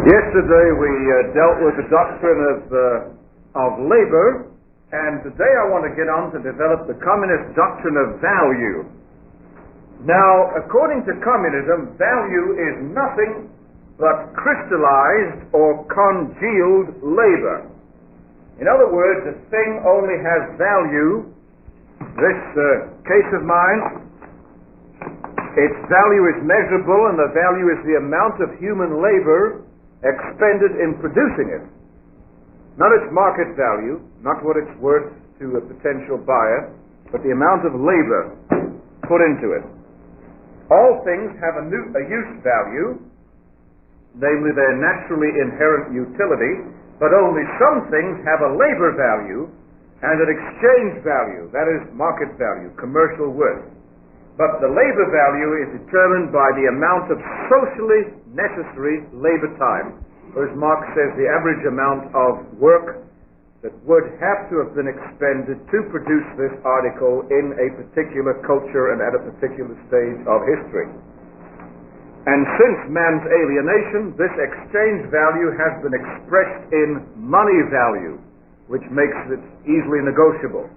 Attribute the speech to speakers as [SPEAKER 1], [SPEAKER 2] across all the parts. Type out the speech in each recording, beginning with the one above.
[SPEAKER 1] Yesterday we dealt with the doctrine of labor, and today I want to get on to develop the communist doctrine of value. Now, according to communism, value is nothing but crystallized or congealed labor. In other words, a thing only has value. This case of mine, its value is measurable, and the value is the amount of human labor expended in producing it. Not its market value, not what it's worth to a potential buyer, but the amount of labor put into it. All things have a use value, namely their naturally inherent utility, but only some things have a labor value and an exchange value, that is market value, commercial worth. But the labor value is determined by the amount of socially necessary labor time. Or as Marx says, the average amount of work that would have to have been expended to produce this article in a particular culture and at a particular stage of history. And since man's alienation, this exchange value has been expressed in money value, which makes it easily negotiable.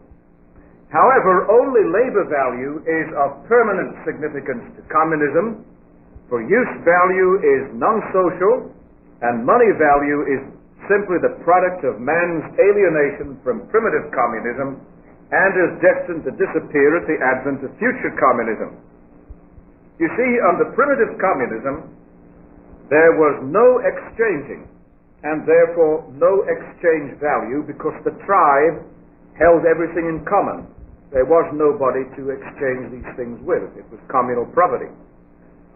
[SPEAKER 1] However, only labor value is of permanent significance to communism, for use value is non-social, and money value is simply the product of man's alienation from primitive communism and is destined to disappear at the advent of future communism. You see, under primitive communism, there was no exchanging, and therefore no exchange value, because the tribe held everything in common. There was nobody to exchange these things with. It was communal property.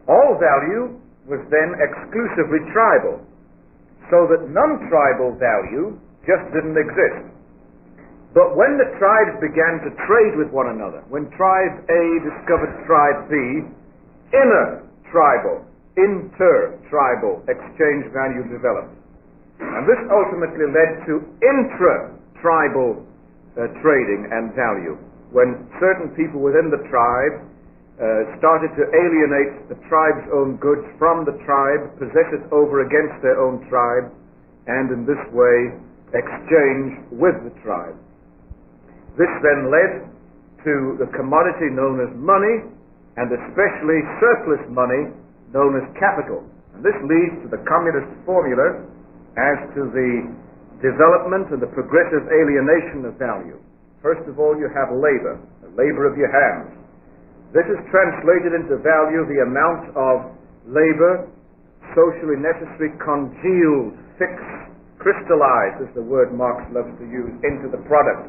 [SPEAKER 1] All value was then exclusively tribal, so that non-tribal value just didn't exist. But when the tribes began to trade with one another, when tribe A discovered tribe B, inter-tribal exchange value developed. And this ultimately led to intra-tribal trading and value, when certain people within the tribe started to alienate the tribe's own goods from the tribe, possess it over against their own tribe, and in this way exchange with the tribe. This then led to the commodity known as money, and especially surplus money known as capital. And this leads to the communist formula as to the development and the progressive alienation of value. First of all, you have labor, the labor of your hands. This is translated into value, the amount of labor, socially necessary, congealed, fixed, crystallized, is the word Marx loves to use, into the product.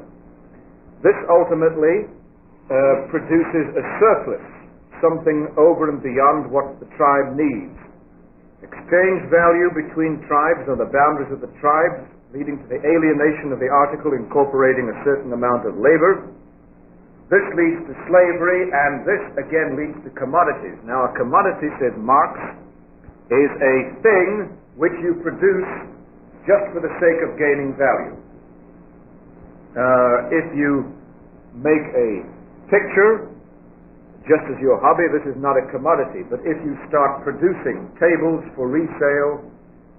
[SPEAKER 1] This ultimately produces a surplus, something over and beyond what the tribe needs. Exchange value between tribes on the boundaries of the tribes, leading to the alienation of the article incorporating a certain amount of labor. This leads to slavery, and this again leads to commodities. Now, a commodity, says Marx, is a thing which you produce just for the sake of gaining value. If you make a picture just as your hobby, this is not a commodity. But if you start producing tables for resale,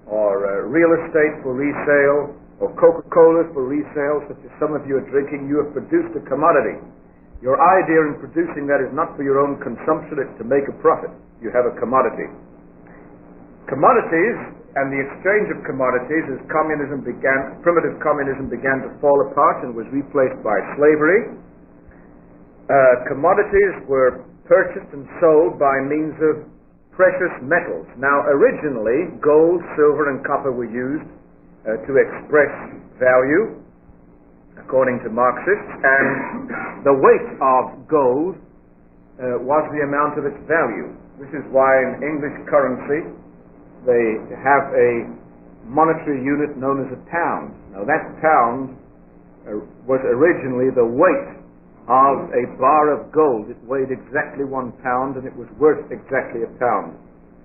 [SPEAKER 1] or real estate for resale, or Coca-Cola for resale, such as some of you are drinking, you have produced a commodity. Your idea in producing that is not for your own consumption, it's to make a profit. You have a commodity. Commodities and the exchange of commodities, as primitive communism began to fall apart and was replaced by slavery, commodities were purchased and sold by means of precious metals. Now, originally, gold, silver, and copper were used to express value, according to Marxists, and the weight of gold was the amount of its value. This is why in English currency they have a monetary unit known as a pound. Now, that pound was originally the weight of a bar of gold. It weighed exactly 1 pound, and it was worth exactly a pound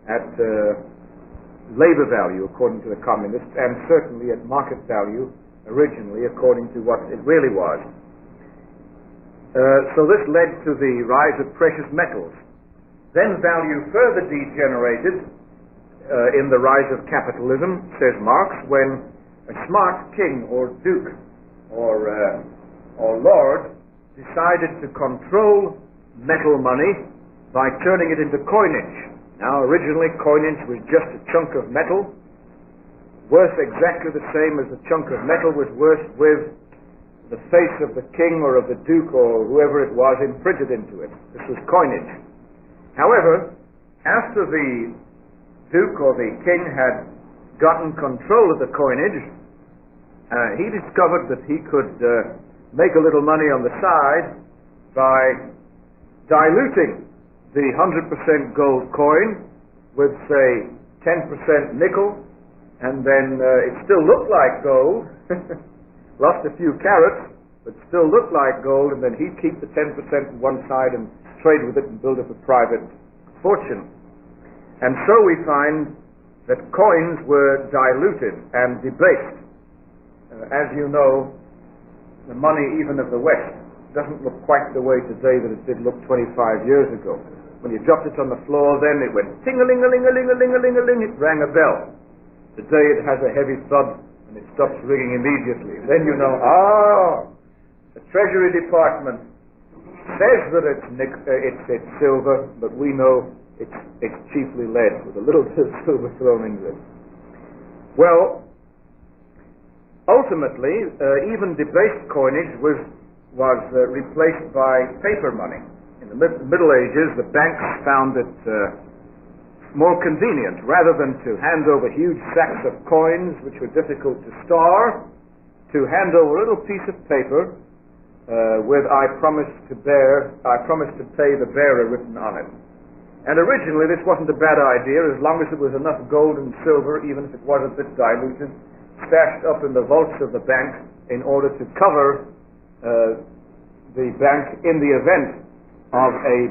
[SPEAKER 1] at labor value, according to the communists, and certainly at market value originally, according to what it really was. So this led to the rise of precious metals. Then value further degenerated in the rise of capitalism, says Marx, when a smart king or duke or lord decided to control metal money by turning it into coinage. Now, originally coinage was just a chunk of metal, worth exactly the same as the chunk of metal was worth with the face of the king or of the duke or whoever it was imprinted into it. This was coinage. However, after the duke or the king had gotten control of the coinage, he discovered that he could make a little money on the side by diluting the 100% gold coin with, say, 10% nickel, and then it still looked like gold, lost a few carats, but still looked like gold, and then he'd keep the 10% on one side and trade with it and build up a private fortune. And so we find that coins were diluted and debased. As you know, the money even of the West doesn't look quite the way today that it did look 25 years ago. When you dropped it on the floor, then it went ting-a-ling-a-ling-a-ling-a-ling-a-ling-a-ling, it rang a bell. Today it has a heavy thud and it stops ringing immediately. Then you know, the Treasury Department says that it's silver, but we know it's chiefly lead with a little bit of silver thrown into it. Well, ultimately, even debased coinage was replaced by paper money. In the Middle Ages, the banks found it more convenient, rather than to hand over huge sacks of coins, which were difficult to store, to hand over a little piece of paper with "I promise to pay the bearer" written on it. And originally, this wasn't a bad idea, as long as there was enough gold and silver, even if it was a bit diluted, stashed up in the vaults of the bank in order to cover the bank in the event of a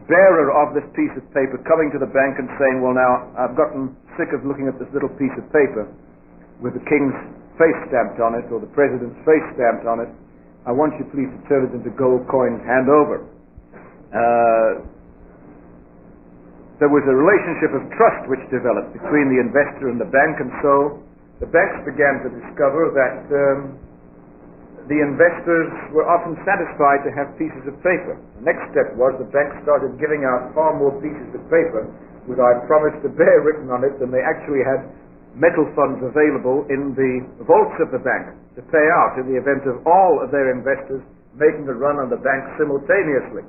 [SPEAKER 1] bearer of this piece of paper coming to the bank and saying, "Well, now, I've gotten sick of looking at this little piece of paper with the king's face stamped on it or the president's face stamped on it. I want you please to turn it into gold coins, hand over." There was a relationship of trust which developed between the investor and the bank, and so the banks began to discover that the investors were often satisfied to have pieces of paper. The next step was the banks started giving out far more pieces of paper with "I promise to bear" written on it than they actually had metal funds available in the vaults of the bank to pay out in the event of all of their investors making a run on the bank simultaneously.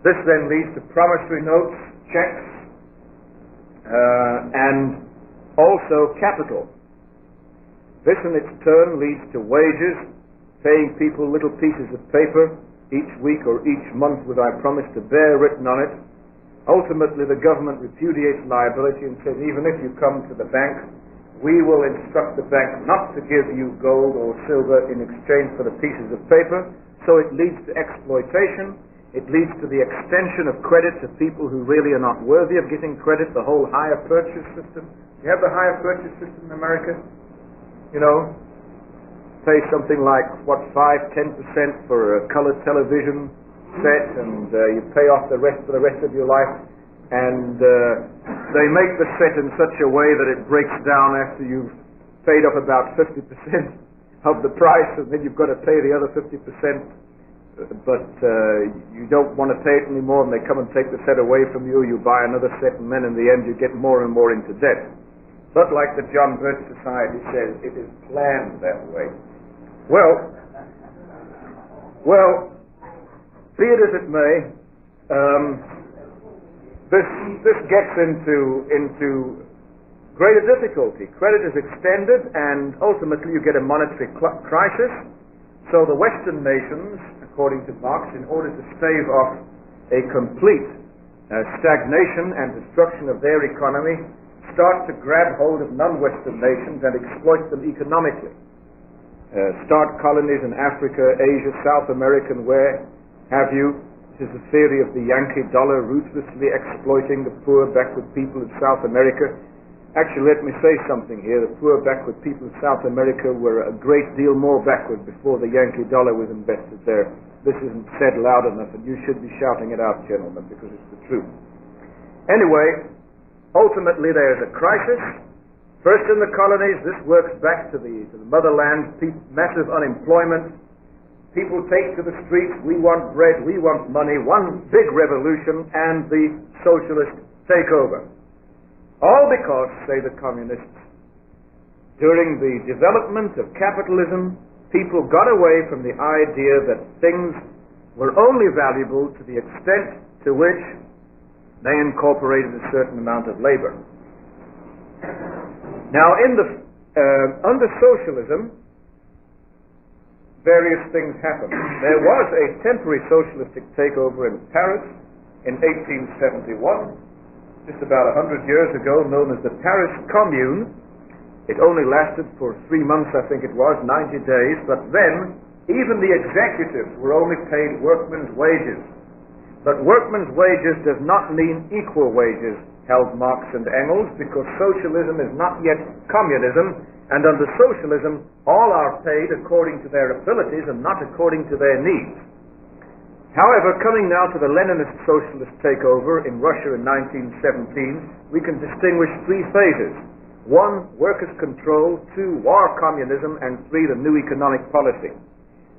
[SPEAKER 1] This then leads to promissory notes, checks, and also capital. This in its turn leads to wages, paying people little pieces of paper each week or each month with "I promise to bear" written on it. Ultimately, the government repudiates liability and says, even if you come to the bank, we will instruct the bank not to give you gold or silver in exchange for the pieces of paper. So it leads to exploitation. It leads to the extension of credit to people who really are not worthy of getting credit, the whole hire purchase system. You have the hire purchase system in America? You know, pay something like, 5-10% for a colored television set, and you pay off the rest for the rest of your life. And they make the set in such a way that it breaks down after you've paid off about 50% of the price, and then you've got to pay the other 50%. But you don't want to pay it anymore, and they come and take the set away from you. You buy another set, and then in the end you get more and more into debt. But like the John Birch Society says, it is planned that way. Well, be it as it may, this gets into greater difficulty. Credit is extended, and ultimately you get a monetary crisis. So the Western nations, according to Marx, in order to stave off a complete stagnation and destruction of their economy, start to grab hold of non-Western nations and exploit them economically. Start colonies in Africa, Asia, South America, and where have you. This is the theory of the Yankee dollar ruthlessly exploiting the poor backward people of South America. Actually, let me say something here. The poor backward people of South America were a great deal more backward before the Yankee dollar was invested there. This isn't said loud enough, and you should be shouting it out, gentlemen, because it's the truth. Anyway, Ultimately, there is a crisis. First in the colonies, this works back to the motherland, massive unemployment. People take to the streets, we want bread, we want money, one big revolution, and the socialist takeover. All because, say the communists, during the development of capitalism, people got away from the idea that things were only valuable to the extent to which they incorporated a certain amount of labor. Now, under socialism, various things happened. There was a temporary socialistic takeover in Paris in 1871, just about 100 years ago, known as the Paris Commune. It only lasted for 3 months, I think it was, 90 days, but then even the executives were only paid workmen's wages. But workmen's wages does not mean equal wages, held Marx and Engels, because socialism is not yet communism, and under socialism all are paid according to their abilities and not according to their needs. However, coming now to the Leninist socialist takeover in Russia in 1917, we can distinguish 3 phases. 1, workers' control, 2, war communism, and 3, the new economic policy.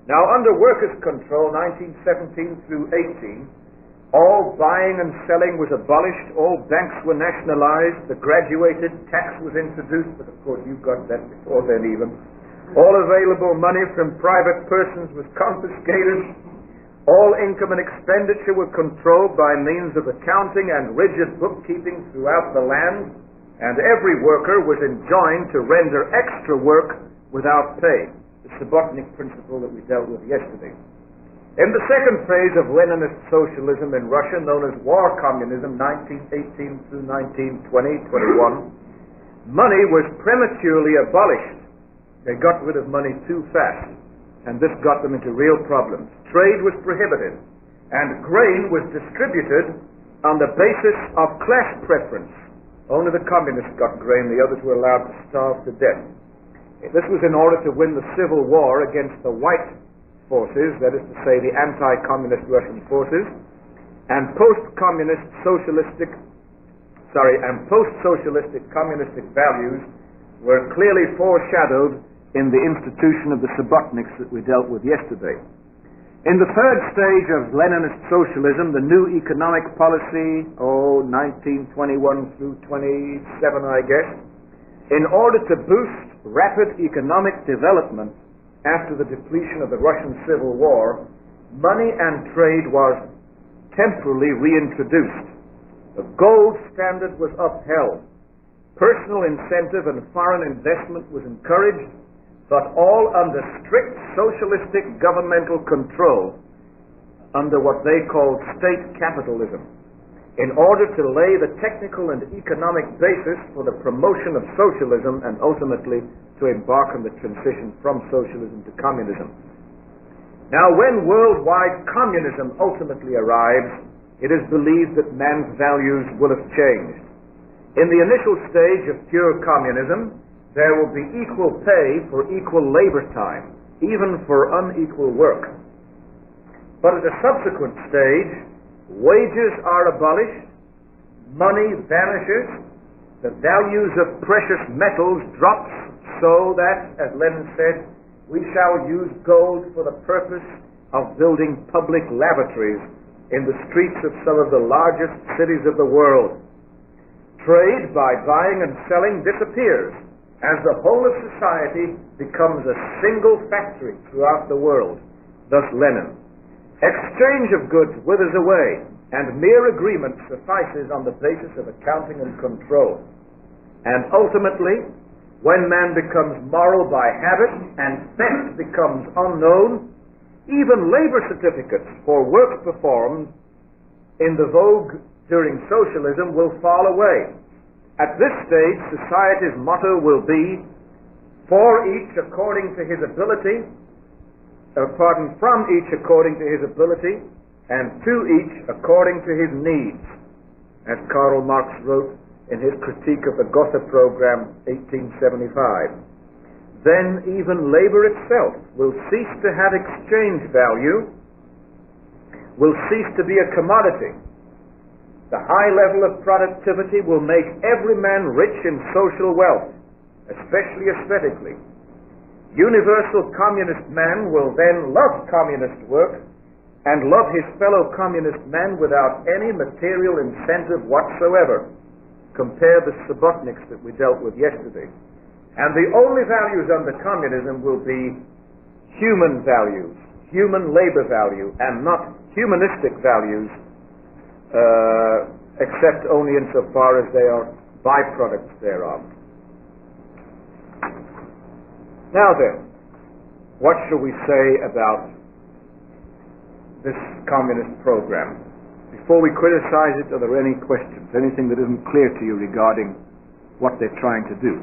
[SPEAKER 1] Now, under workers' control, 1917 through 18, all buying and selling was abolished, all banks were nationalized, the graduated tax was introduced, but of course you got that before then even. All available money from private persons was confiscated. All income and expenditure were controlled by means of accounting and rigid bookkeeping throughout the land, and every worker was enjoined to render extra work without pay, the Subotnik principle that we dealt with yesterday. In the second phase of Leninist socialism in Russia, known as war communism, 1918 through 1920-21, money was prematurely abolished. They got rid of money too fast, and this got them into real problems. Trade was prohibited, and grain was distributed on the basis of class preference. Only the communists got grain, the others were allowed to starve to death. This was in order to win the civil war against the white forces, that is to say the anti-communist Russian forces, and post-socialistic communistic values were clearly foreshadowed in the institution of the Subotniks that we dealt with yesterday. In the third stage of Leninist socialism, the new economic policy, 1921 through 27, I guess, in order to boost rapid economic development after the depletion of the Russian Civil War, money and trade was temporarily reintroduced. The gold standard was upheld. Personal incentive and foreign investment was encouraged, but all under strict socialistic governmental control, under what they called state capitalism, in order to lay the technical and economic basis for the promotion of socialism and ultimately to embark on the transition from socialism to communism. Now, when worldwide communism ultimately arrives, it is believed that man's values will have changed. In the initial stage of pure communism, there will be equal pay for equal labor time, even for unequal work. But at a subsequent stage, wages are abolished, money vanishes, the values of precious metals drops, so that, as Lenin said, we shall use gold for the purpose of building public lavatories in the streets of some of the largest cities of the world. Trade by buying and selling disappears as the whole of society becomes a single factory throughout the world. Thus Lenin. Exchange of goods withers away, and mere agreement suffices on the basis of accounting and control. And ultimately, when man becomes moral by habit and theft becomes unknown, even labor certificates for work performed in the vogue during socialism will fall away. At this stage, society's motto will be, for each according to his ability, from each according to his ability, and to each according to his needs, as Karl Marx wrote in his critique of the Gotha program, 1875. Then even labor itself will cease to have exchange value, will cease to be a commodity. The high level of productivity will make every man rich in social wealth, especially aesthetically. Universal communist man will then love communist work and love his fellow communist man without any material incentive whatsoever. Compare the Subotniks that we dealt with yesterday. And the only values under communism will be human values, human labor value, and not humanistic values, except only insofar as they are byproducts thereof. Now then, what shall we say about this communist program? Before we criticize it, are there any questions? Anything that isn't clear to you regarding what they're trying to do?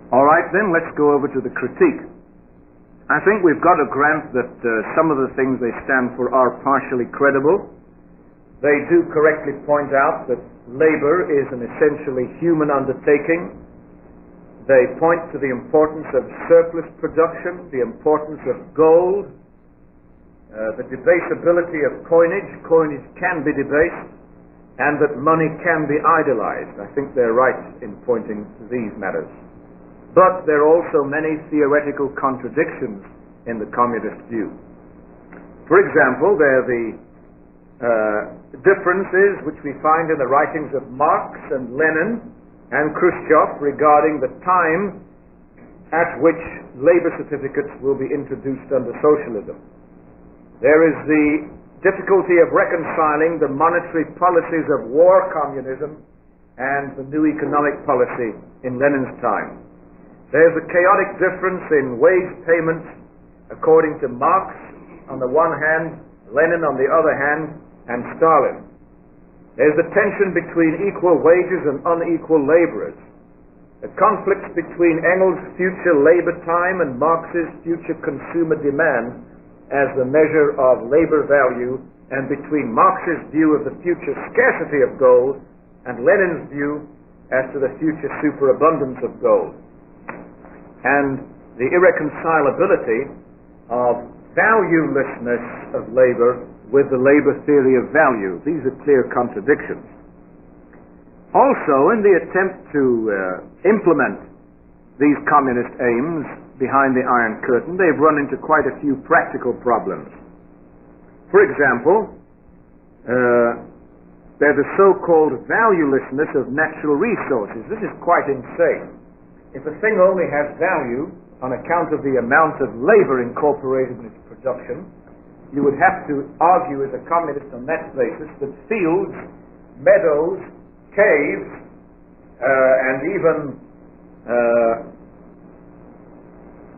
[SPEAKER 1] All right, then, let's go over to the critique. I think we've got to grant that some of the things they stand for are partially credible. They do correctly point out that labor is an essentially human undertaking. They point to the importance of surplus production, the importance of gold, the debasability of coinage. Coinage can be debased, and that money can be idolized. I think they're right in pointing to these matters. But there are also many theoretical contradictions in the communist view. For example, there are the differences which we find in the writings of Marx and Lenin and Khrushchev regarding the time at which labor certificates will be introduced under socialism. There is the difficulty of reconciling the monetary policies of war communism and the new economic policy in Lenin's time. There's a chaotic difference in wage payments according to Marx on the one hand, Lenin on the other hand, and Stalin. There's a tension between equal wages and unequal laborers. The conflicts between Engels' future labor time and Marx's future consumer demand as the measure of labor value, and between Marx's view of the future scarcity of gold and Lenin's view as to the future superabundance of gold. And the irreconcilability of valuelessness of labor with the labor theory of value. These are clear contradictions. Also, in the attempt to implement these communist aims behind the Iron Curtain, they've run into quite a few practical problems. For example, there's the so-called valuelessness of natural resources. This is quite insane. If a thing only has value on account of the amount of labor incorporated in its production, you would have to argue as a communist on that basis that fields, meadows, caves, and even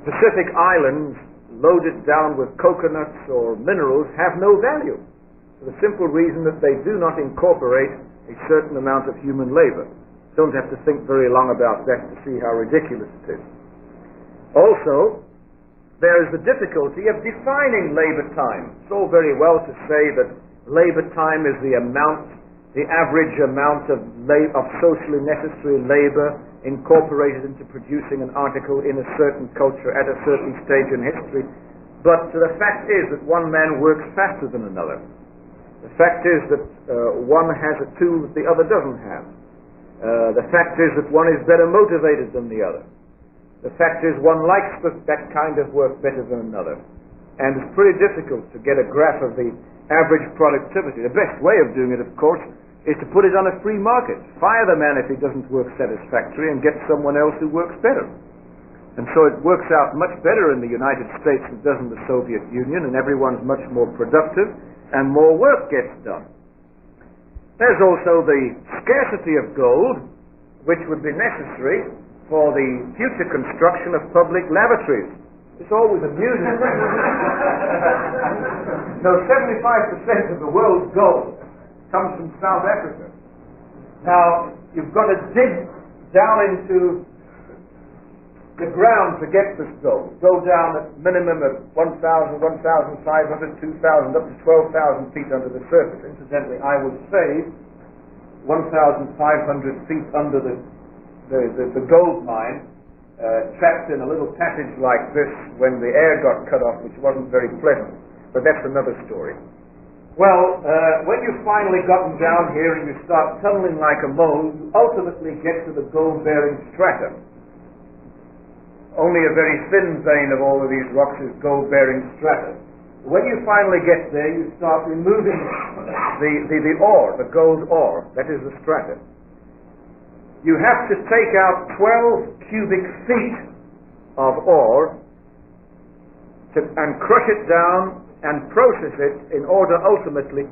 [SPEAKER 1] Pacific islands loaded down with coconuts or minerals have no value, for the simple reason that they do not incorporate a certain amount of human labor. Don't have to think very long about that to see how ridiculous it is. Also, there is the difficulty of defining labor time. It's all very well to say that labor time is the average amount of socially necessary labor incorporated into producing an article in a certain culture at a certain stage in history. But the fact is that one man works faster than another. The fact is that one has a tool that the other doesn't have. The fact is that one is better motivated than the other. The fact is one likes that kind of work better than another. And it's pretty difficult to get a graph of the average productivity. The best way of doing it, of course, is to put it on a free market. Fire the man if he doesn't work satisfactorily and get someone else who works better. And so it works out much better in the United States than it does in the Soviet Union, and everyone's much more productive and more work gets done. There's also the scarcity of gold, which would be necessary for the future construction of public lavatories. It's always amusing. So 75% of the world's gold comes from South Africa. Now, you've got to dig down into the ground to get this gold. Go down at minimum of 1,000, 1,500, 2,000, up to 12,000 feet under the surface. Incidentally, I would say 1,500 feet under the gold mine, trapped in a little passage like this when the air got cut off, which wasn't very pleasant. But that's another story. Well, when you've finally gotten down here and you start tunneling like a mole, you ultimately get to the gold-bearing strata. Only a very thin vein of all of these rocks is gold-bearing strata. When you finally get there, you start removing the ore, the gold ore, that is the strata. You have to take out 12 cubic feet of ore and crush it down and process it in order ultimately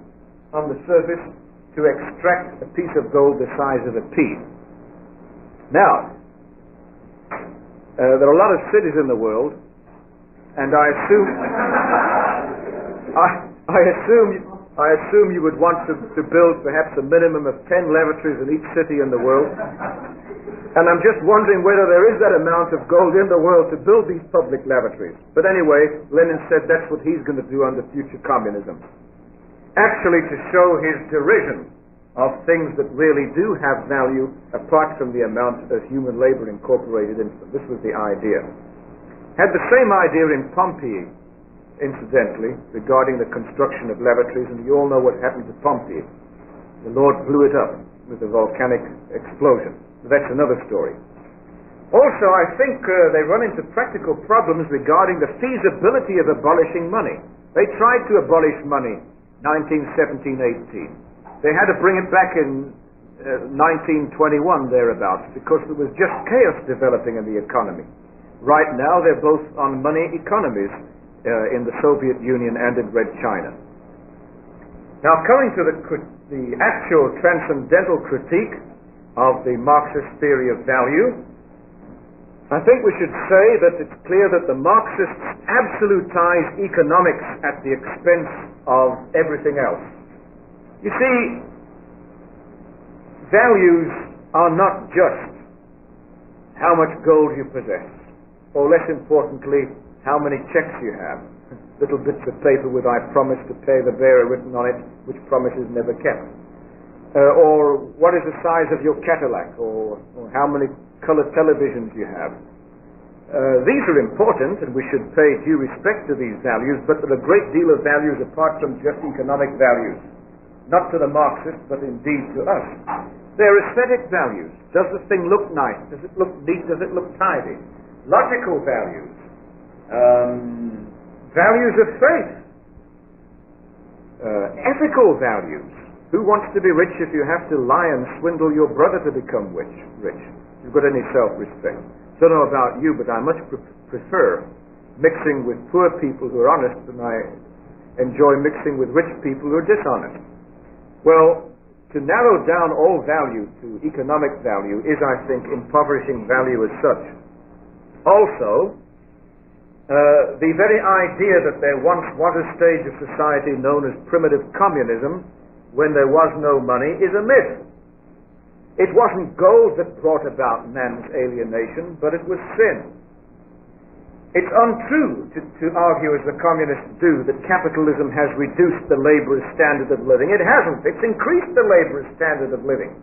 [SPEAKER 1] on the surface to extract a piece of gold the size of a pea. Now, there are a lot of cities in the world, and I assume you would want to build perhaps a minimum of 10 lavatories in each city in the world. And I'm just wondering whether there is that amount of gold in the world to build these public lavatories. But anyway, Lenin said that's what he's going to do under future communism. Actually, to show his derision of things that really do have value apart from the amount of human labor incorporated into them. This was the idea. Had the same idea in Pompeii, incidentally, regarding the construction of lavatories, and you all know what happened to Pompeii. The Lord blew it up with a volcanic explosion. That's another story. Also, I think they run into practical problems regarding the feasibility of abolishing money. They tried to abolish money 1917-18. They had to bring it back in 1921 thereabouts because there was just chaos developing in the economy. Right now, they're both on money economies in the Soviet Union and in Red China. Now, coming to the actual transcendental critique of the Marxist theory of value, I think we should say that it's clear that the Marxists absolutize economics at the expense of everything else. You see, values are not just how much gold you possess, or less importantly, how many checks you have, little bits of paper with "I promise to pay the bearer" written on it, which promise is never kept. Or what is the size of your Cadillac, or how many color televisions you have. These are important, and we should pay due respect to these values, but there are a great deal of values apart from just economic values. Not to the Marxists, but indeed to us. They're aesthetic values. Does the thing look nice? Does it look neat? Does it look tidy? Logical values. Values of faith. Ethical values. Who wants to be rich if you have to lie and swindle your brother to become rich? You've got any self-respect. Don't know about you, but I much prefer mixing with poor people who are honest than I enjoy mixing with rich people who are dishonest. Well, to narrow down all value to economic value is, I think, impoverishing value as such. Also, the very idea that there once was a stage of society known as primitive communism, when there was no money, is a myth. It wasn't gold that brought about man's alienation, but it was sin. It's untrue to argue, as the communists do, that capitalism has reduced the laborer's standard of living. It hasn't. It's increased the laborer's standard of living.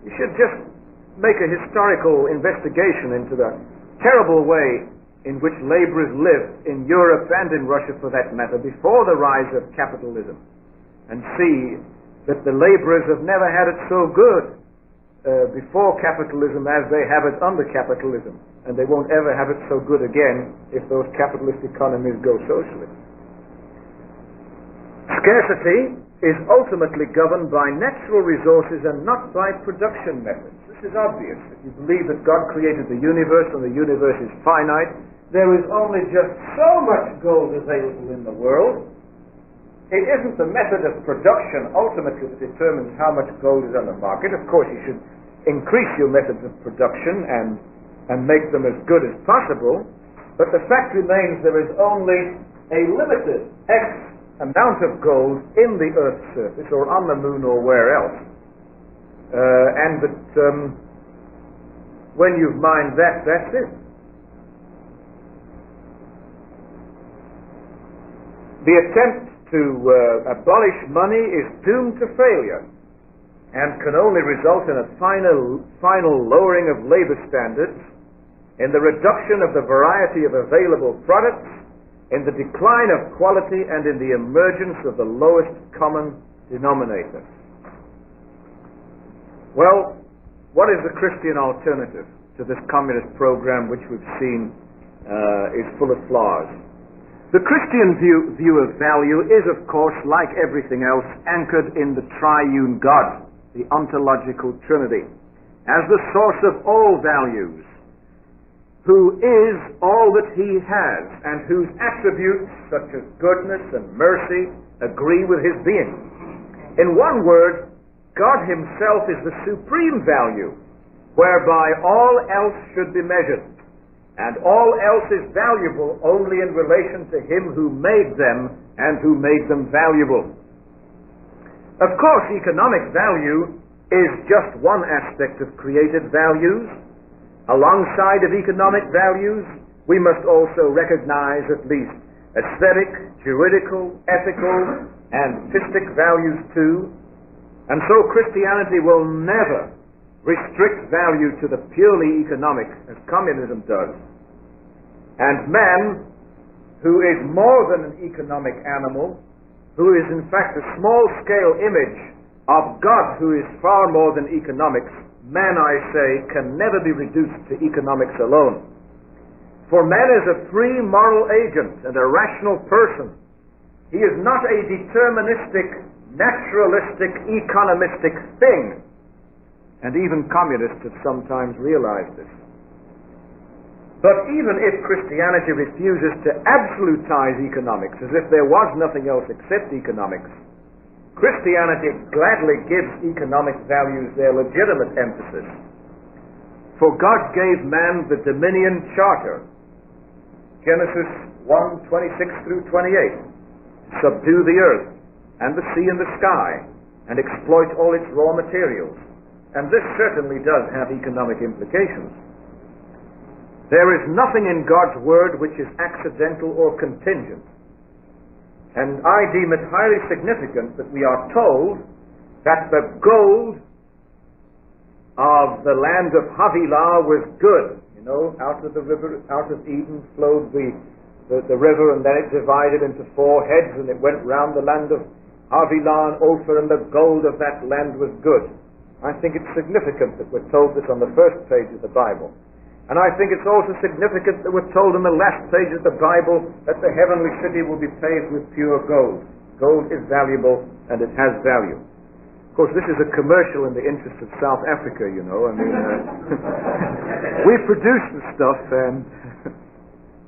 [SPEAKER 1] You should just make a historical investigation into the terrible way in which laborers lived in Europe and in Russia, for that matter, before the rise of capitalism, and see that the laborers have never had it so good before capitalism as they have it under capitalism, and they won't ever have it so good again if those capitalist economies go socialist. Scarcity is ultimately governed by natural resources and not by production methods. This is obvious. If you believe that God created the universe and the universe is finite, there is only just so much gold available in the world. It isn't the method of production ultimately that determines how much gold is on the market. Of course, you should increase your methods of production and make them as good as possible, but the fact remains there is only a limited X amount of gold in the Earth's surface, or on the moon, or where else. And that when you've mined that, that's it. The attempt to abolish money is doomed to failure and can only result in a final lowering of labor standards, in the reduction of the variety of available products, and in the increase of the in the decline of quality and in the emergence of the lowest common denominator. Well, what is the Christian alternative to this communist program which we've seen is full of flaws? The Christian view of value is, of course, like everything else, anchored in the triune God, the ontological Trinity, as the source of all values, who is all that he has, and whose attributes, such as goodness and mercy, agree with his being. In one word, God himself is the supreme value, whereby all else should be measured, and all else is valuable only in relation to him who made them and who made them valuable. Of course, economic value is just one aspect of created values. Alongside of economic values, we must also recognize at least aesthetic, juridical, ethical, and fistic values too. And so Christianity will never restrict value to the purely economic, as communism does. And man, who is more than an economic animal, who is in fact a small-scale image of God who is far more than economics, man, I say, can never be reduced to economics alone. For man is a free moral agent and a rational person. He is not a deterministic, naturalistic, economistic thing. And even communists have sometimes realized this. But even if Christianity refuses to absolutize economics, as if there was nothing else except economics, Christianity gladly gives economic values their legitimate emphasis. For God gave man the dominion charter, Genesis 1:26 through 28, subdue the earth and the sea and the sky, and exploit all its raw materials. And this certainly does have economic implications. There is nothing in God's word which is accidental or contingent. And I deem it highly significant that we are told that the gold of the land of Havilah was good. You know, out of the river, out of Eden flowed the river, and then it divided into four heads, and it went round the land of Havilah and Ophir, and the gold of that land was good. I think it's significant that we're told this on the first page of the Bible. And I think it's also significant that we're told in the last page of the Bible that the heavenly city will be paved with pure gold. Gold is valuable, and it has value. Of course, this is a commercial in the interest of South Africa, you know. I mean, we produce the stuff,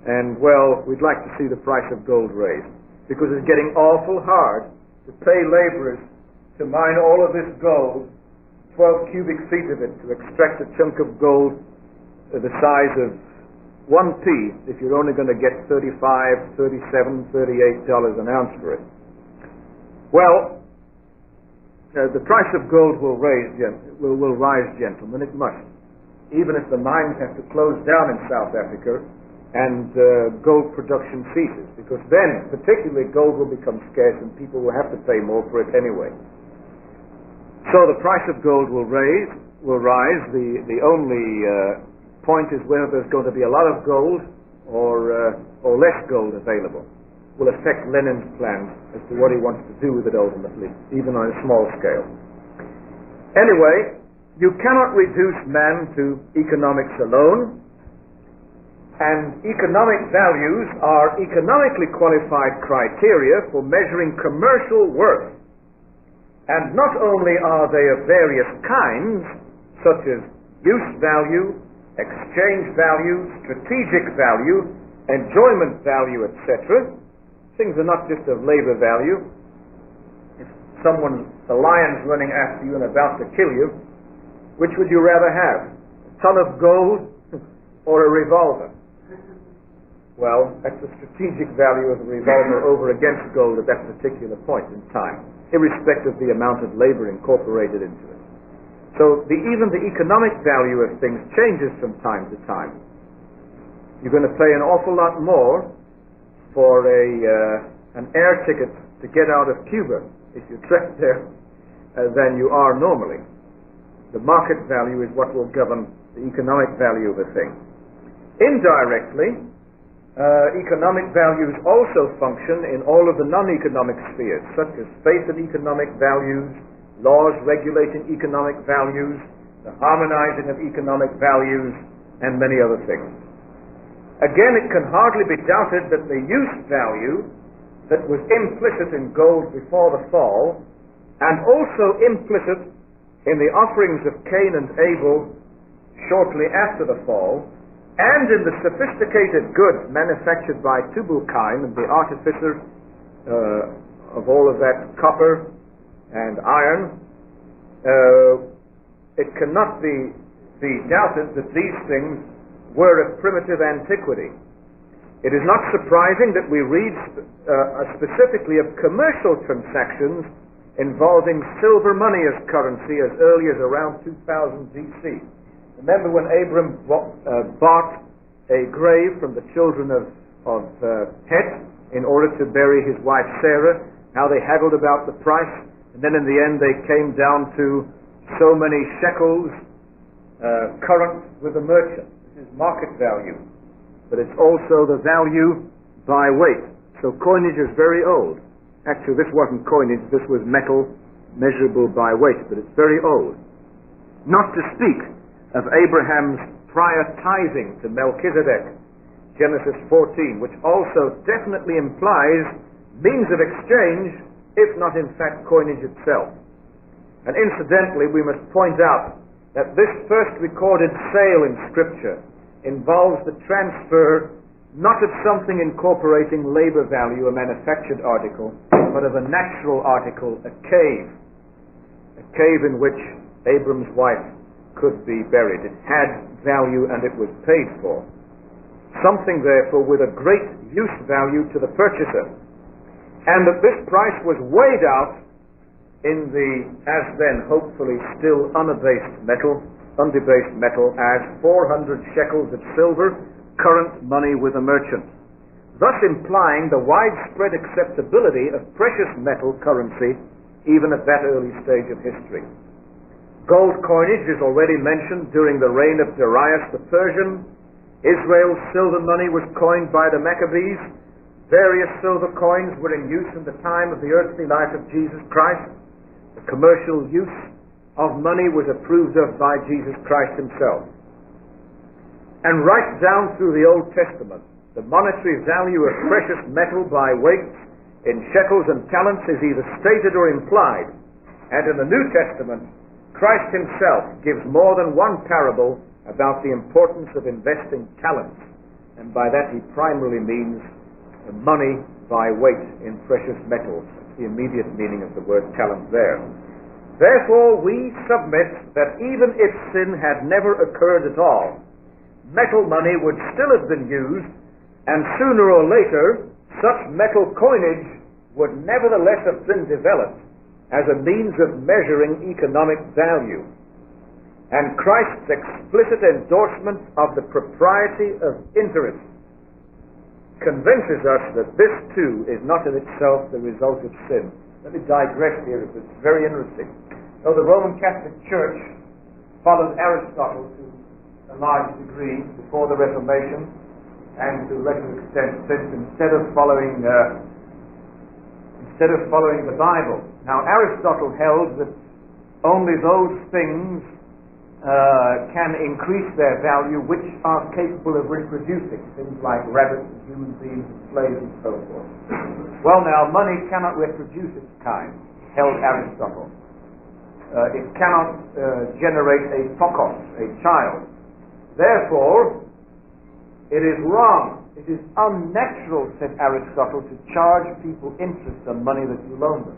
[SPEAKER 1] and well, we'd like to see the price of gold raised, because it's getting awful hard to pay laborers to mine all of this gold, 12 cubic feet of it, to extract a chunk of gold the size of 1p, if you're only going to get $35, $37, $38 an ounce for it. Well, the price of gold will rise, gentlemen. It must. Even if the mines have to close down in South Africa and gold production ceases, because then, particularly, gold will become scarce and people will have to pay more for it anyway. So the price of gold will rise. The only point is whether there's going to be a lot of gold or less gold available. Will affect Lenin's plans as to what he wants to do with it ultimately, even on a small scale. Anyway, you cannot reduce man to economics alone, and economic values are economically qualified criteria for measuring commercial worth. And not only are they of various kinds, such as use value, exchange value, strategic value, enjoyment value, etc. Things are not just of labor value. If the lion's running after you and about to kill you, which would you rather have? A ton of gold or a revolver? Well, that's the strategic value of the revolver over against gold at that particular point in time, irrespective of the amount of labor incorporated into it. So even the economic value of things changes from time to time. You're going to pay an awful lot more for an air ticket to get out of Cuba if you're trapped there than you are normally. The market value is what will govern the economic value of a thing. Indirectly, Economic values also function in all of the non-economic spheres, such as faith and economic values, laws regulating economic values, the harmonizing of economic values, and many other things. Again, it can hardly be doubted that the use value that was implicit in gold before the fall, and also implicit in the offerings of Cain and Abel shortly after the fall, and in the sophisticated goods manufactured by Tubal-Cain, the artificer of all of that copper and iron, it cannot be doubted that these things were of primitive antiquity. It is not surprising that we read specifically of commercial transactions involving silver money as currency as early as around 2000 BC. Remember when Abram bought a grave from the children of Het in order to bury his wife Sarah, how they haggled about the price, and then in the end they came down to so many shekels current with the merchant. This is market value, but it's also the value by weight. So coinage is very old. Actually, this wasn't coinage, this was metal measurable by weight, but it's very old. Not to speak of Abraham's prior tithing to Melchizedek, Genesis 14, which also definitely implies means of exchange, if not in fact coinage itself. And incidentally, we must point out that this first recorded sale in Scripture involves the transfer not of something incorporating labor value, a manufactured article, but of a natural article, a cave in which Abram's wife could be buried. It had value and it was paid for. Something, therefore, with a great use value to the purchaser. And that this price was weighed out in the, as then hopefully still undebased metal, as 400 shekels of silver, current money with a merchant, thus implying the widespread acceptability of precious metal currency even at that early stage of history. Gold coinage is already mentioned during the reign of Darius the Persian. Israel's silver money was coined by the Maccabees. Various silver coins were in use in the time of the earthly life of Jesus Christ. The commercial use of money was approved of by Jesus Christ himself. And right down through the Old Testament, the monetary value of precious metal by weights in shekels and talents is either stated or implied. And in the New Testament, Christ himself gives more than one parable about the importance of investing talents, and by that he primarily means money by weight in precious metals. That's the immediate meaning of the word talent there. Therefore, we submit that even if sin had never occurred at all, metal money would still have been used, and sooner or later, such metal coinage would nevertheless have been developed as a means of measuring economic value. And Christ's explicit endorsement of the propriety of interest convinces us that this too is not in itself the result of sin. Let me digress here, it's very interesting. So the Roman Catholic Church followed Aristotle to a large degree before the Reformation, and to a lesser extent since, instead of following the Bible. Now, Aristotle held that only those things can increase their value which are capable of reproducing, things like rabbits, human beings, slaves, and so forth. Well, now, money cannot reproduce its kind, held Aristotle. It cannot generate a tokos, a child. Therefore, it is wrong, it is unnatural, said Aristotle, to charge people interest on money that you loan them,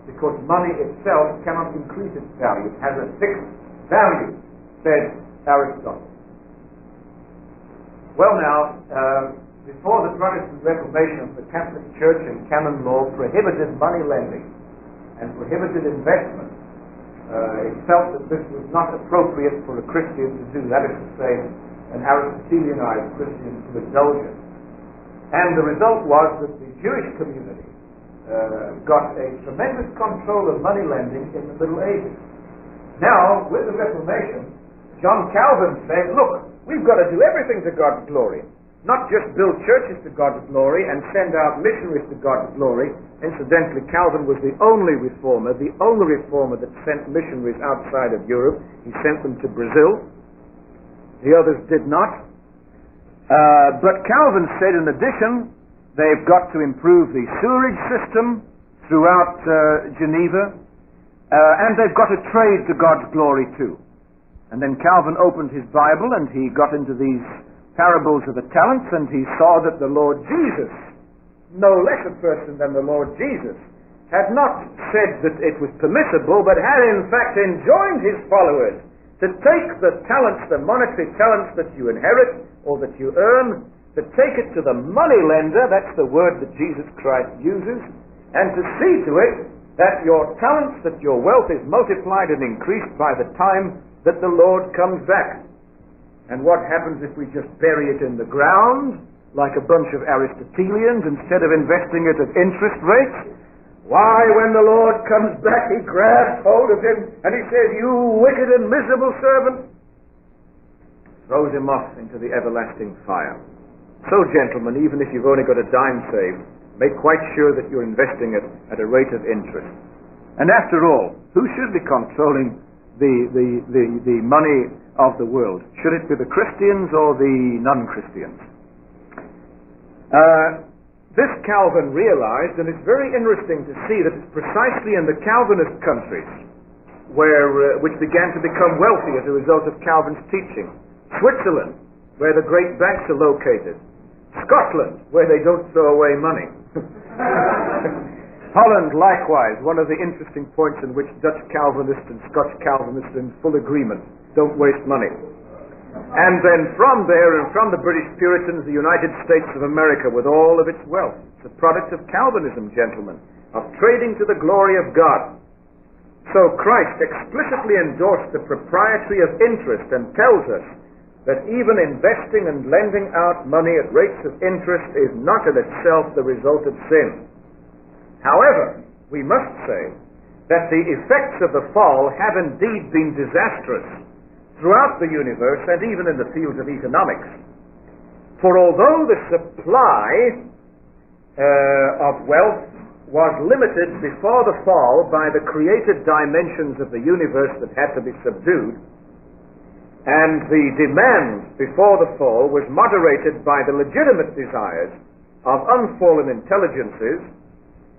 [SPEAKER 1] because money itself cannot increase its value. It has a fixed value, said Aristotle. Well now, before the Protestant Reformation, the Catholic Church in canon law prohibited money lending and prohibited investment. It felt that this was not appropriate for a Christian to do, that is to say, an Aristotelianized Christian to indulge in. And the result was that the Jewish community got a tremendous control of money lending in the Middle Ages. Now, with the Reformation, John Calvin said, look, we've got to do everything to God's glory. not just build churches to God's glory and send out missionaries to God's glory. Incidentally, Calvin was the only reformer that sent missionaries outside of Europe. He sent them to Brazil. The others did not. But Calvin said, in addition, they've got to improve the sewerage system throughout Geneva, and they've got to trade to God's glory too. And then Calvin opened his Bible and he got into these parables of the talents, and he saw that the Lord Jesus, no less a person than the Lord Jesus, had not said that it was permissible, but had in fact enjoined his followers to take the talents, the monetary talents that you inherit or that you earn, to take it to the money lender, that's the word that Jesus Christ uses, and to see to it that your talents, that your wealth is multiplied and increased by the time that the Lord comes back. And what happens if we just bury it in the ground like a bunch of Aristotelians instead of investing it at interest rates? Why, when the Lord comes back, he grabs hold of him and he says, "You wicked and miserable servant," throws him off into the everlasting fire. So, gentlemen, even if you've only got a dime saved, make quite sure that you're investing it at a rate of interest. And after all, who should be controlling the money of the world? Should it be the Christians or the non-Christians? This Calvin realized, and it's very interesting to see that it's precisely in the Calvinist countries which began to become wealthy as a result of Calvin's teaching. Switzerland, where the great banks are located. Scotland, where they don't throw away money. Holland, likewise, one of the interesting points in which Dutch Calvinists and Scotch Calvinists are in full agreement. Don't waste money. And then from there, and from the British Puritans, the United States of America with all of its wealth. It's a product of Calvinism, gentlemen, of trading to the glory of God. So Christ explicitly endorsed the propriety of interest and tells us that even investing and lending out money at rates of interest is not in itself the result of sin. However, we must say that the effects of the fall have indeed been disastrous throughout the universe and even in the fields of economics. For although the supply of wealth was limited before the fall by the created dimensions of the universe that had to be subdued, and the demand before the fall was moderated by the legitimate desires of unfallen intelligences,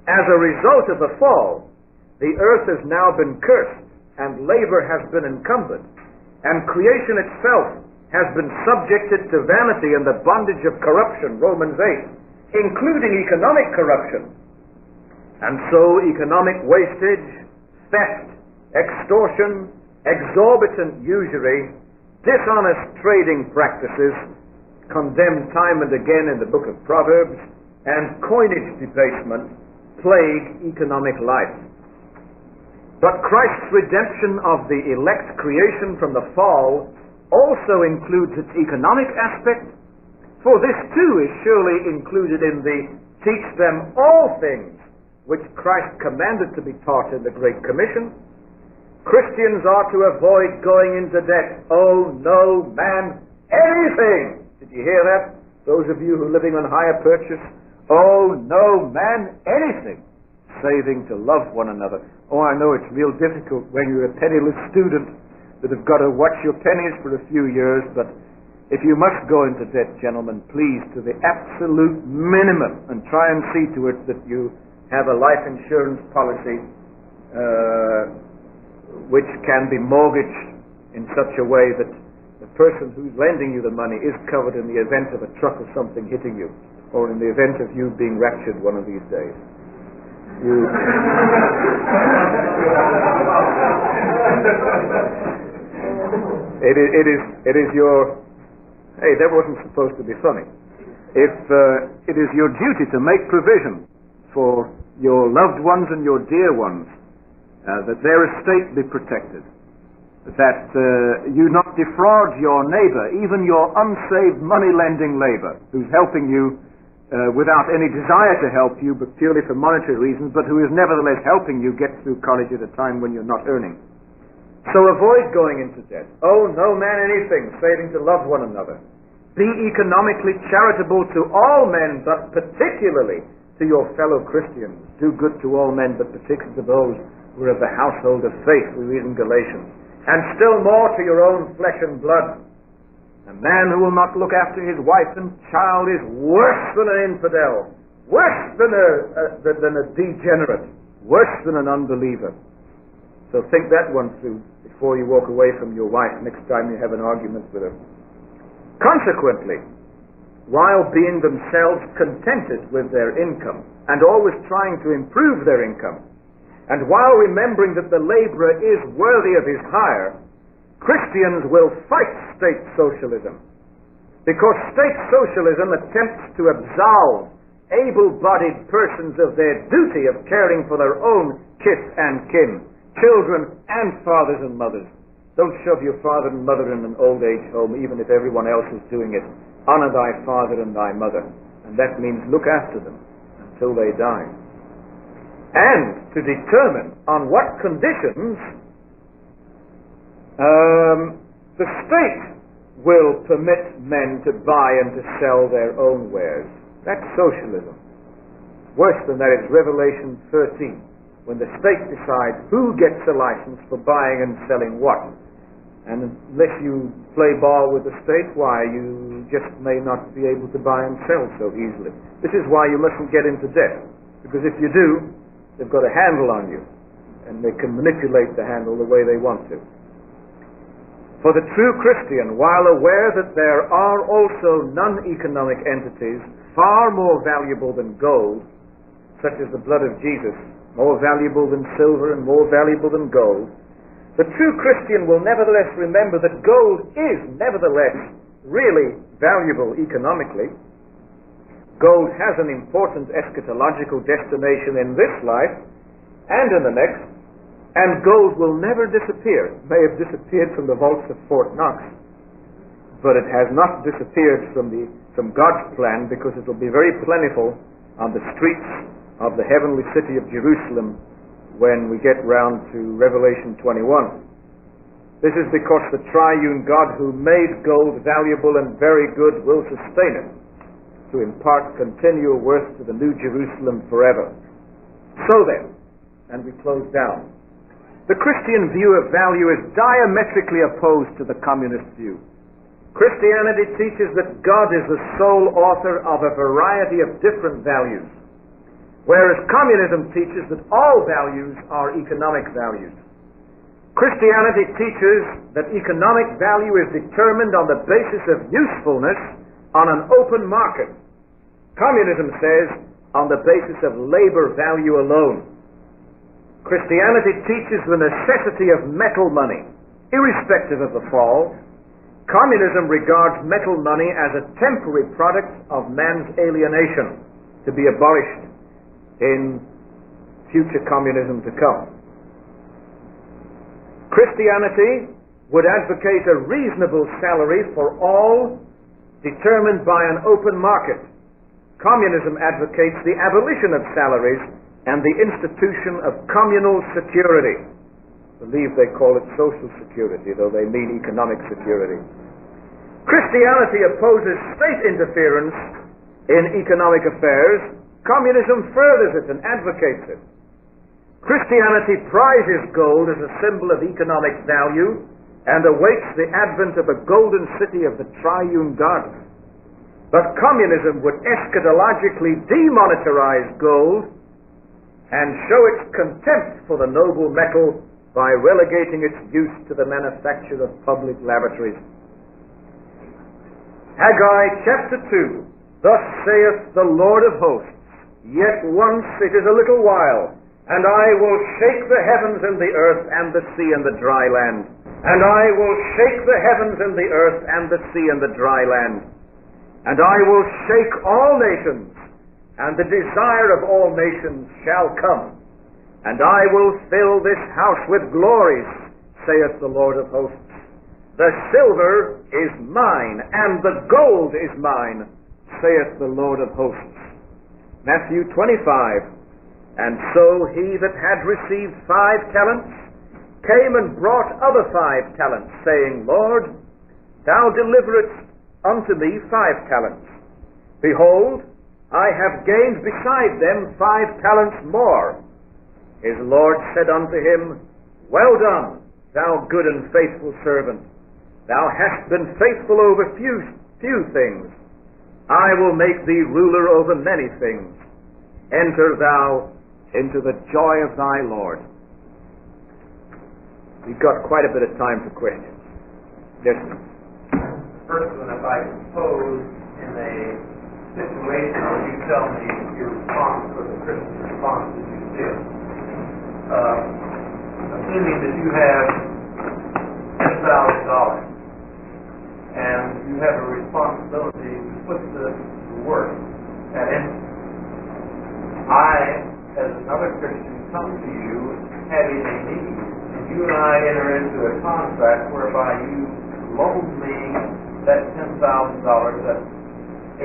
[SPEAKER 1] as a result of the fall, the earth has now been cursed and labor has been encumbered, and creation itself has been subjected to vanity and the bondage of corruption, Romans 8, including economic corruption. And so economic wastage, theft, extortion, exorbitant usury, dishonest trading practices, condemned time and again in the book of Proverbs, and coinage debasement plague economic life. But Christ's redemption of the elect creation from the fall also includes its economic aspect, for this too is surely included in the teach them all things which Christ commanded to be taught in the Great Commission. Christians are to avoid going into debt. Oh, no man anything. Did you hear that? Those of you who are living on hire purchase. Oh, no man anything, saving to love one another. Oh, I know it's real difficult when you're a penniless student that have got to watch your pennies for a few years, but if you must go into debt, gentlemen, please, to the absolute minimum, and try and see to it that you have a life insurance policy which can be mortgaged in such a way that the person who's lending you the money is covered in the event of a truck or something hitting you, or in the event of you being raptured one of these days. It is your... Hey, that wasn't supposed to be funny. It is your duty to make provision for your loved ones and your dear ones, that their estate be protected, that you not defraud your neighbor, even your unsaved money-lending neighbor, who's helping you without any desire to help you, but purely for monetary reasons, but who is nevertheless helping you get through college at a time when you're not earning. So avoid going into debt. Oh, no man anything, saving to love one another. Be economically charitable to all men, but particularly to your fellow Christians. Do good to all men, but particularly to those who are of the household of faith, we read in Galatians. And still more to your own flesh and blood. A man who will not look after his wife and child is worse than an infidel, worse than a degenerate, worse than an unbeliever. So think that one through before you walk away from your wife next time you have an argument with her. Consequently, while being themselves contented with their income and always trying to improve their income, and while remembering that the laborer is worthy of his hire, Christians will fight state socialism, because state socialism attempts to absolve able-bodied persons of their duty of caring for their own kith and kin, children and fathers and mothers. Don't shove your father and mother in an old age home, even if everyone else is doing it. Honor thy father and thy mother. And that means look after them until they die. And to determine on what conditions the state will permit men to buy and to sell their own wares. That's socialism. Worse than that is Revelation 13, when the state decides who gets a license for buying and selling what. And unless you play ball with the state, why, you just may not be able to buy and sell so easily. This is why you mustn't get into debt, because if you do, they've got a handle on you, and they can manipulate the handle the way they want to. For the true Christian, while aware that there are also non-economic entities far more valuable than gold, such as the blood of Jesus, more valuable than silver and more valuable than gold, the true Christian will nevertheless remember that gold is nevertheless really valuable economically. Gold has an important eschatological destination in this life and in the next, and gold will never disappear. It may have disappeared from the vaults of Fort Knox, but it has not disappeared from God's plan, because it will be very plentiful on the streets of the heavenly city of Jerusalem when we get round to Revelation 21. This is because the triune God who made gold valuable and very good will sustain it to impart continual worth to the New Jerusalem forever. So then, and we close down, the Christian view of value is diametrically opposed to the communist view. Christianity teaches that God is the sole author of a variety of different values, whereas communism teaches that all values are economic values. Christianity teaches that economic value is determined on the basis of usefulness on an open market. Communism says on the basis of labor value alone. Christianity teaches the necessity of metal money, irrespective of the fall. Communism regards metal money as a temporary product of man's alienation, to be abolished in future communism to come. Christianity would advocate a reasonable salary for all, determined by an open market. Communism advocates the abolition of salaries and the institution of communal security. I believe they call it social security, though they mean economic security. Christianity opposes state interference in economic affairs. Communism furthers it and advocates it. Christianity prizes gold as a symbol of economic value and awaits the advent of a golden city of the triune God. But communism would eschatologically demonetize gold and show its contempt for the noble metal by relegating its use to the manufacture of public lavatories. Haggai chapter 2, Thus saith the Lord of hosts, Yet once it is a little while, and I will shake the heavens and the earth and the sea and the dry land. And I will shake the heavens and the earth and the sea and the dry land. And I will shake all nations, and the desire of all nations shall come. And I will fill this house with glories, saith the Lord of hosts. The silver is mine, and the gold is mine, saith the Lord of hosts. Matthew 25. And so he that had received 5 talents came and brought other 5 talents, saying, Lord, thou deliveredst unto me 5 talents. Behold, I have gained beside them 5 talents more. His Lord said unto him, Well done, thou good and faithful servant. Thou hast been faithful over few things. I will make thee ruler over many things. Enter thou into the joy of thy Lord. We've got quite a bit of time for questions. Yes, sir.
[SPEAKER 2] First one, if I suppose in a situation where you tell me your response or the Christian response that you give, assuming that you have $10,000 and you have a responsibility to put this to work at instant. I, as another Christian, come to you having a need, and you and I enter into a contract whereby you loan me that $10,000, that's 8%.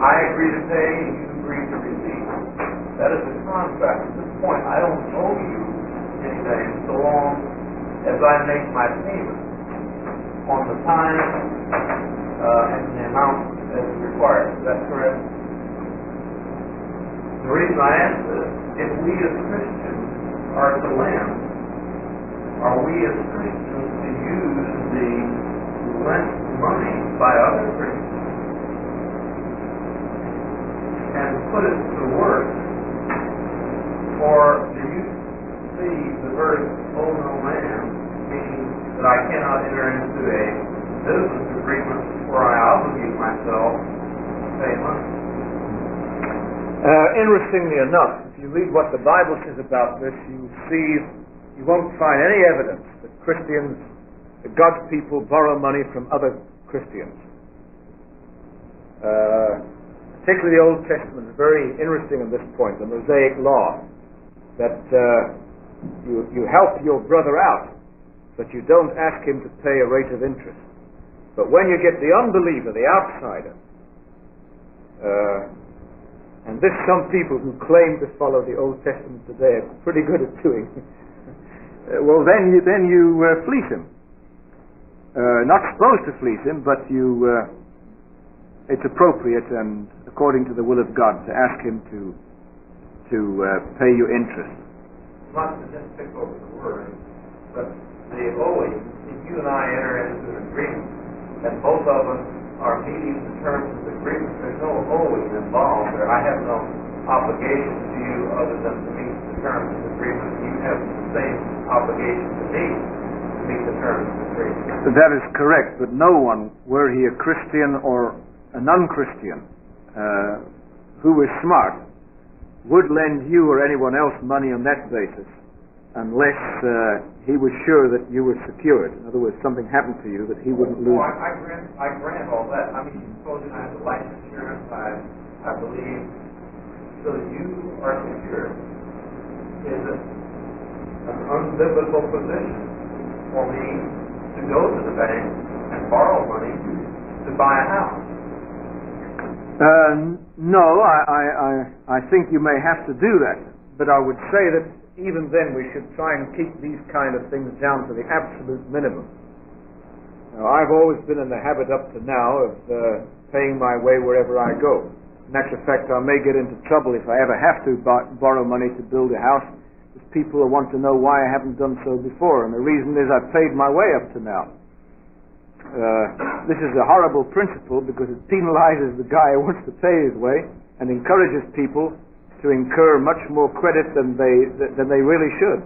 [SPEAKER 2] I agree to pay, and you agree to receive. That is a contract. At this point, I don't owe you anything so long as I make my payment on the time and the amount that is required. Is that correct? The reason I ask this, if we as Christians are to lend, are we as Christians to use the lent money by other Christians and put it to work? Or do you see the verse, "Owe no man," meaning that I cannot enter into a business agreement where I obligate myself to pay money?
[SPEAKER 1] Interestingly enough, if you read what the Bible says about this, you won't find any evidence that Christians, that God's people, borrow money from other Christians. Particularly the Old Testament is very interesting on this point, the Mosaic law, that you help your brother out, but you don't ask him to pay a rate of interest. But when you get the unbeliever, the outsider, and this some people who claim to follow the Old Testament today are pretty good at doing, well then you fleece him. Not supposed to fleece him, but it's appropriate and according to the will of God to ask him to pay you interest.
[SPEAKER 2] Not to just pick over the word, but the owing, if you and I enter into an agreement, and both of us are meeting the terms of the agreement, there's no owing involved there. I have no obligation to you other than to meet the terms of the agreement. You have the same obligation to me to meet the terms of the agreement.
[SPEAKER 1] That is correct, but no one, were he a Christian or a non-Christian, who is smart, would lend you or anyone else money on that basis unless he was sure that you were secured. In other words, something happened to you that he wouldn't lose.
[SPEAKER 2] Oh, I grant all that. I mean, supposing I have the life insurance, I believe, so that you are secure. Is it an unbiblical position for me to go to the bank and borrow money to buy a house?
[SPEAKER 1] No, I think you may have to do that, but I would say that even then we should try and keep these kind of things down to the absolute minimum. Now, I've always been in the habit up to now of paying my way wherever I go. In actual fact, I may get into trouble if I ever have to borrow money to build a house, because people will want to know why I haven't done so before, and the reason is I've paid my way up to now. This is a horrible principle because it penalizes the guy who wants to pay his way and encourages people to incur much more credit than they really should.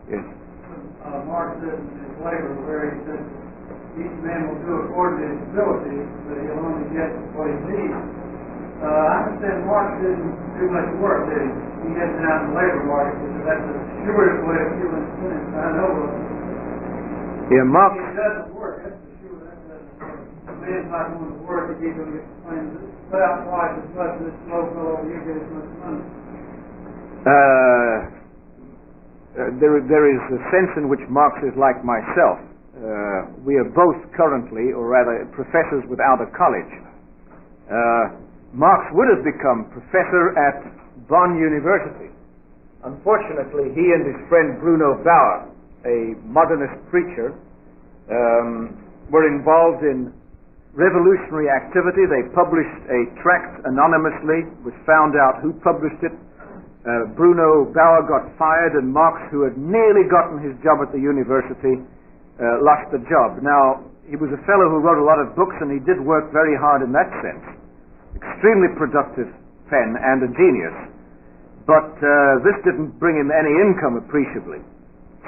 [SPEAKER 1] Yes.
[SPEAKER 3] Mark said in his labor where he said each man will do according to his ability, but he'll only get what he needs. I understand Mark didn't do much work, did he? He had been out in the labor market because that's the shortest way of human things. I know.
[SPEAKER 1] Yeah, Mark.
[SPEAKER 3] It doesn't work. That's for sure. That doesn't work. A man's not going to work if he's going to get claims. Put out twice as much as this slow fellow over here gets as much money.
[SPEAKER 1] There is a sense in which Marx is like myself. We are both currently, or rather, professors without a college. Marx would have become professor at Bonn University. Unfortunately, he and his friend Bruno Bauer, a modernist preacher, were involved in revolutionary activity. They published a tract anonymously. It was found out who published it. Bruno Bauer got fired, and Marx, who had nearly gotten his job at the university, lost the job. Now, he was a fellow who wrote a lot of books, and he did work very hard in that sense. Extremely productive pen and a genius. But this didn't bring him any income appreciably.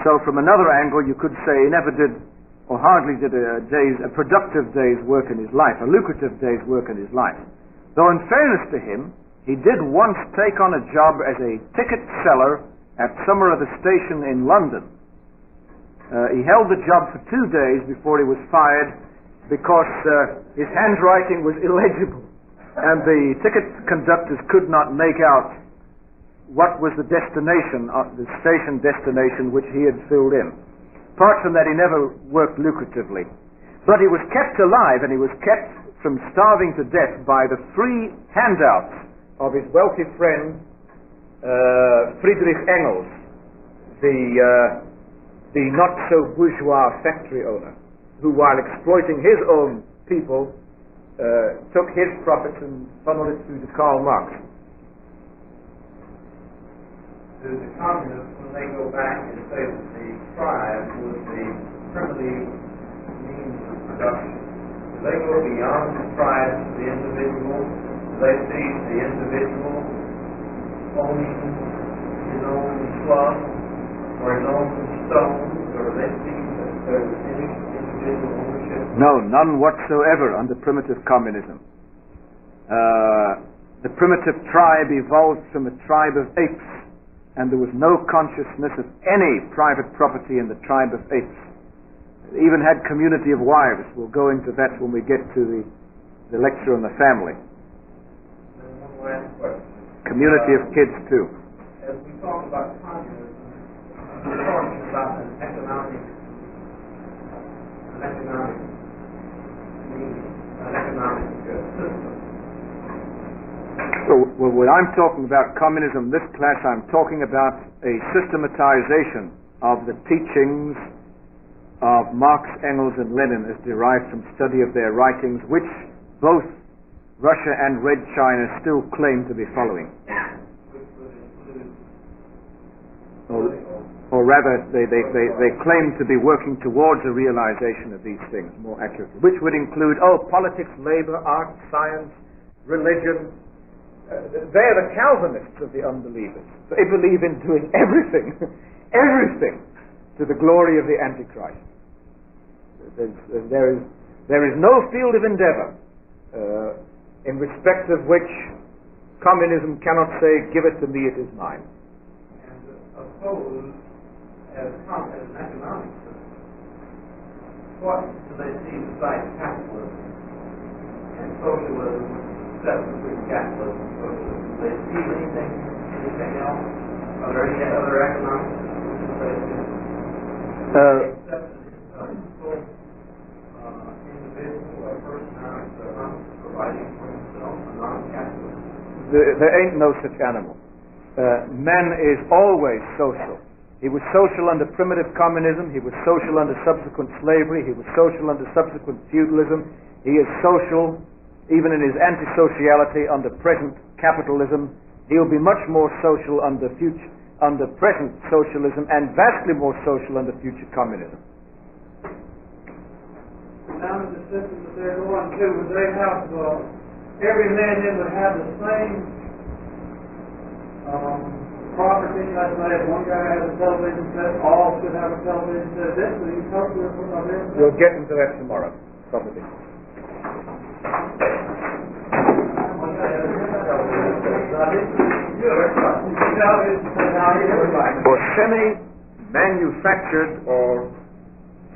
[SPEAKER 1] So from another angle, you could say he never did, or hardly did, a productive day's work in his life, a lucrative day's work in his life. Though in fairness to him, he did once take on a job as a ticket seller at some other station in London. He held the job for 2 days before he was fired because his handwriting was illegible, and the ticket conductors could not make out what was the destination, the station destination which he had filled in. Apart from that, he never worked lucratively. But he was kept alive, and he was kept from starving to death by the free handouts of his wealthy friend Friedrich Engels, the not-so-bourgeois factory owner, who, while exploiting his own people, took his profits and funneled it through to Karl Marx.
[SPEAKER 2] Do the communists, when they go back and say that the tribe was the primitive means of production, do they go beyond the tribe to the individual? Do they see the individual owning his own club or his own stones, or do they see that there was any individual ownership?
[SPEAKER 1] No, none whatsoever under primitive communism. The primitive tribe evolved from a tribe of apes, and there was no consciousness of any private property in the tribe of apes. It even had community of wives. We'll go into that when we get to the lecture on the family.
[SPEAKER 2] Last question.
[SPEAKER 1] Community of kids too.
[SPEAKER 2] As we talk about communism, we're talking about an economic system.
[SPEAKER 1] So when I'm talking about communism in this class, I'm talking about a systematization of the teachings of Marx, Engels, and Lenin as derived from study of their writings, which both Russia and Red China still claim to be following. Or rather, they claim to be working towards a realization of these things, more accurately, which would include, politics, labor, art, science, religion. They're the Calvinists of the unbelievers. They believe in doing everything, everything, to the glory of the Antichrist. There is no field of endeavor in respect of which communism cannot say, give it to me, it is mine.
[SPEAKER 2] And opposed as an economic system, what do they see besides capitalism and socialism, except between capitalism and socialism? Do they see anything else? Are there any other economic systems that they see? Except the individual or personality providing for himself, a non-capitalist.
[SPEAKER 1] There ain't no such animal. Man is always social. He was social under primitive communism. He was social under subsequent slavery. He was social under subsequent feudalism. He is social even in his antisociality under present capitalism. He will be much more social under present socialism, and vastly more social under future communism.
[SPEAKER 3] Now the system that they're going to, would they have every man then would have the same property? Like one guy has a television set, all should have a television set. This is totally different.
[SPEAKER 1] We'll get into that tomorrow, probably. For semi-manufactured or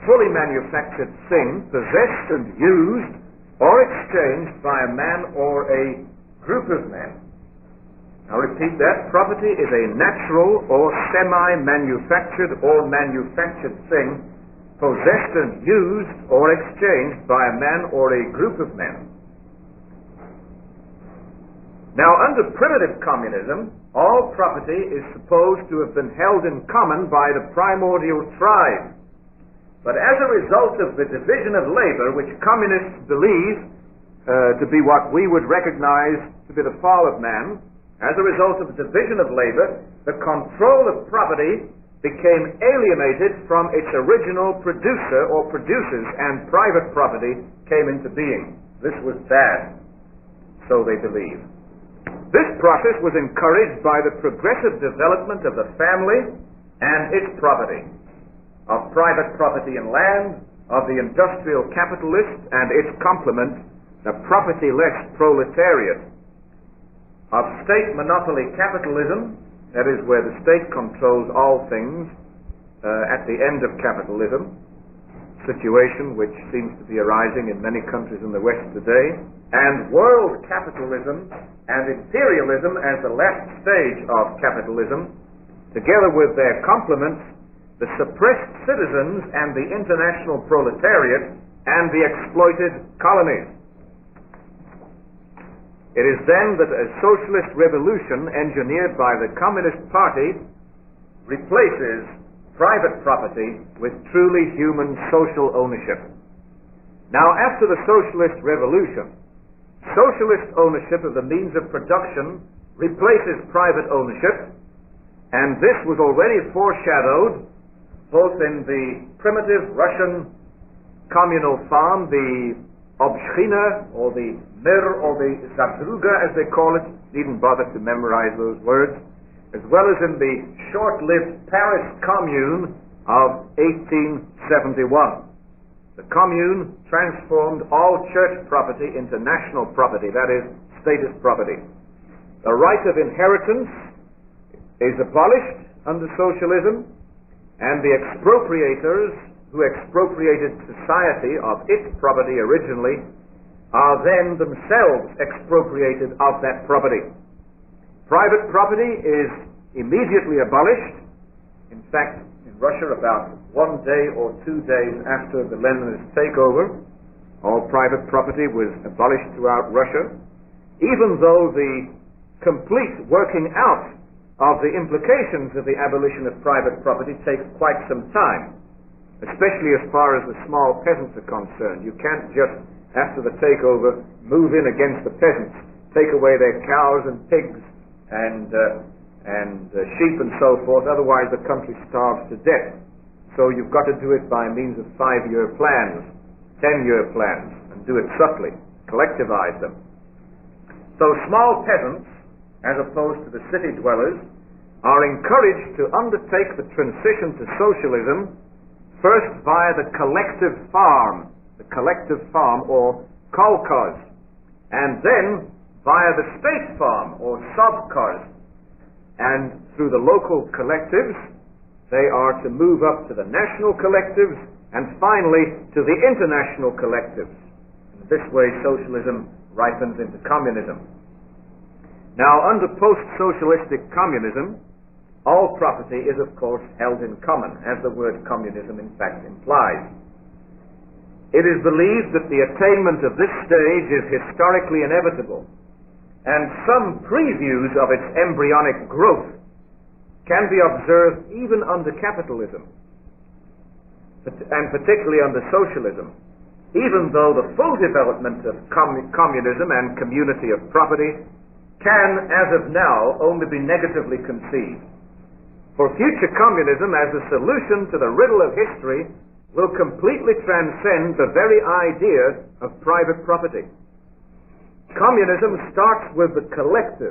[SPEAKER 1] fully manufactured thing possessed and used or exchanged by a man or a group of men. I'll repeat that. Property is a natural or semi-manufactured or manufactured thing possessed and used or exchanged by a man or a group of men. Now, under primitive communism, all property is supposed to have been held in common by the primordial tribe. But as a result of the division of labor, which communists believe to be what we would recognize to be the fall of man, as a result of the division of labor, the control of property became alienated from its original producer or producers, and private property came into being. This was bad, so they believe. This process was encouraged by the progressive development of the family and its property, of private property in land, of the industrial capitalist and its complement, the property-less proletariat, of state monopoly capitalism, that is where the state controls all things at the end of capitalism, situation which seems to be arising in many countries in the West today, and world capitalism and imperialism as the last stage of capitalism, together with their complements, the suppressed citizens and the international proletariat and the exploited colonies. It is then that a socialist revolution engineered by the Communist Party replaces private property with truly human social ownership. Now, after the socialist revolution, socialist ownership of the means of production replaces private ownership, and this was already foreshadowed both in the primitive Russian communal farm, the Obshchina, or the Mir, or the Zadruga, as they call it. Needn't bother to memorize those words. As well as in the short-lived Paris Commune of 1871. The Commune transformed all church property into national property, that is, status property. The right of inheritance is abolished under socialism, and the expropriators who expropriated society of its property originally are then themselves expropriated of that property. Private property is immediately abolished. In fact, in Russia, about 1 day or 2 days after the Leninist takeover, all private property was abolished throughout Russia, even though the complete working out of the implications of the abolition of private property takes quite some time, especially as far as the small peasants are concerned. You can't just, after the takeover, move in against the peasants, take away their cows and pigs and sheep and so forth, otherwise the country starves to death. So you've got to do it by means of 5-year plans, 10-year plans, and do it subtly, collectivize them. So small peasants, as opposed to the city dwellers, are encouraged to undertake the transition to socialism first via the collective farm or kolkhoz, and then via the state farm or sovkhoz, and through the local collectives they are to move up to the national collectives and finally to the international collectives. In this way socialism ripens into communism. Now, under post-socialistic communism, all property is, of course, held in common, as the word communism, in fact, implies. It is believed that the attainment of this stage is historically inevitable, and some previews of its embryonic growth can be observed even under capitalism, and particularly under socialism, even though the full development of communism and community of property can, as of now, only be negatively conceived. For future communism, as a solution to the riddle of history, will completely transcend the very idea of private property. Communism starts with the collective,